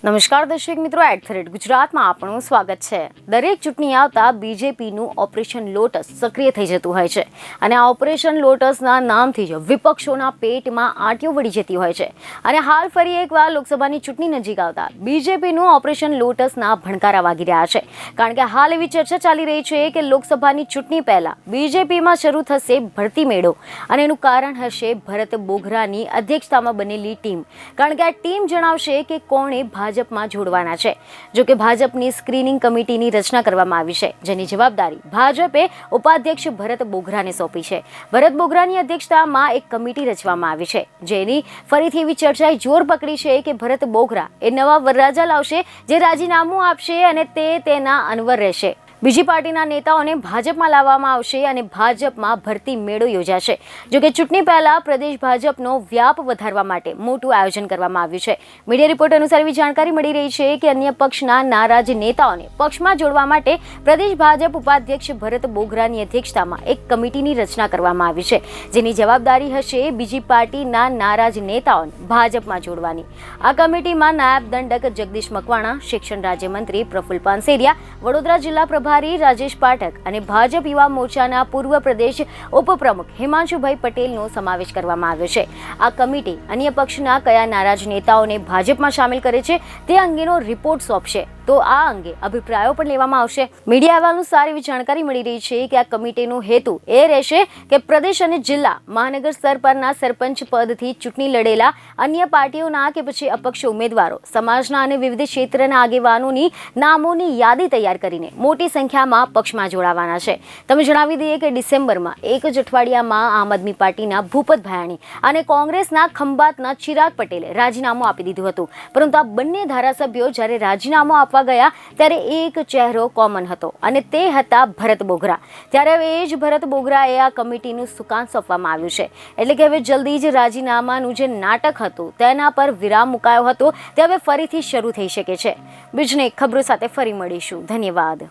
નમસ્કાર દર્શક મિત્રો, @ગુજરાતમાં આપનું સ્વાગત છે। દરેક ચૂંટણી આવતા બીજેપીનું ઓપરેશન લોટસ સક્રિય થઈ જતું હોય છે અને આ ઓપરેશન લોટસના નામથી જ વિપક્ષોના પેટમાં આંટીઓ વળી જતી હોય છે અને હાલ ફરી એકવાર લોકસભાની ચૂંટણી નજીક આવતા બીજેપીનું ઓપરેશન લોટસના ભણકારા વાગી રહ્યા છે, કારણ કે હાલ એવી ચર્ચા ચાલી રહી છે કે લોકસભાની ચૂંટણી પહેલા બીજેપીમાં શરૂ થશે ભરતી મેળો અને એનું કારણ હશે ભરત બોઘરાની અધ્યક્ષતામાં બનેલી ટીમ, કારણ કે આ ટીમ જણાવશે કે કોણે ભાજપમાં જોડવાના છે। જો કે ભાજપની સ્ક્રીનિંગ કમિટીની રચના કરવામાં આવી છે, જેની જવાબદારી ભાજપે ઉપાધ્યક્ષ ભરત બોઘરાને સોંપી છે। ભરત બોઘરાની અધ્યક્ષતામાં એક કમિટી રચવામાં આવી છે, જેની ફરીથી એવી ચર્ચાએ જોર પકડી છે કે ભરત બોઘરા એ નવા વરરાજા લાવશે, જે રાજીનામું આપશે અને તેના અનવર રહેશે। બીજી પાર્ટીના નેતાઓને ભાજપમાં લાવવામાં આવશે અને ભાજપમાં ભરતી મેળો યોજાશે। જો કે ચૂંટણી પહેલા પ્રદેશ ભાજપનો વ્યાપ વધારવા માટે મોટું આયોજન કરવામાં આવ્યું છે। મીડિયા રિપોર્ટ અનુસાર એવી જાણકારી મળી રહી છે કે અન્ય પક્ષના નારાજ નેતાઓને પક્ષમાં જોડવા માટે પ્રદેશ ભાજપ ઉપાધ્યક્ષ ભરત બોઘરાની અધ્યક્ષતામાં એક કમિટીની રચના કરવામાં આવી છે, જેની જવાબદારી હશે બીજી પાર્ટીના નારાજ નેતાઓને ભાજપમાં જોડવાની। આ કમિટીમાં નાયબ દંડક જગદીશ મકવાણા, શિક્ષણ રાજ્યમંત્રી પ્રફુલ્લ પાનસેરિયા, વડોદરા જિલ્લા રાજેશ પાઠક અને ભાજપ યુવા મોરચાના પૂર્વ પ્રદેશ ઉપપ્રમુખ હિમાંશુભાઈ પટેલનો સમાવેશ કરવામાં આવ્યો છે। આ કમિટી અન્ય પક્ષના કયા નારાજ નેતાઓને ભાજપમાં સામેલ કરે છે તે અંગેનો રિપોર્ટ સોંપશે, તો આ અંગે અભિપ્રાયો પણ લેવામાં આવશે। મીડિયા અહેવાલ અનુસાર એવી જાણકારી મળી રહી છે કે આ કમિટીનો હેતુ એ રહેશે કે પ્રદેશ અને જિલ્લા મહાનગર સ્તર પરના સરપંચ પદથી ચૂંટણી લડેલા અન્ય પાર્ટીઓના કે પછી અપક્ષ ઉમેદવારો, સમાજના અને વિવિધ ક્ષેત્રના આગેવાનોની નામોની યાદી તૈયાર કરીને મોટી સંખ્યામાં પક્ષમાં જોડાવાના છે। તમે જણાવી દઈએ કે ડિસેમ્બરમાં એક જ અઠવાડિયામાં આમ આદમી પાર્ટીના ભૂપત ભાયાણી અને કોંગ્રેસના ખંભાતના ચિરાગ પટેલે રાજીનામું આપી દીધું હતું, પરંતુ આ બંને ધારાસભ્યો જ્યારે રાજીનામું આપવા ગયા ત્યારે એક ચહેરો કોમન હતો અને તે હતા ભરત બોઘરા। ત્યારે હવે એ જ ભરત બોઘરાએ આ કમિટીનું સુકાન સોંપવામાં આવ્યું છે, એટલે કે હવે જલ્દી જ રાજીનામાનું જે નાટક હતું તેના પર વિરામ મુકાયો હતો તે હવે ફરીથી શરૂ થઈ શકે છે। બીજને ખબરો સાથે ફરી મળીશું। ધન્યવાદ।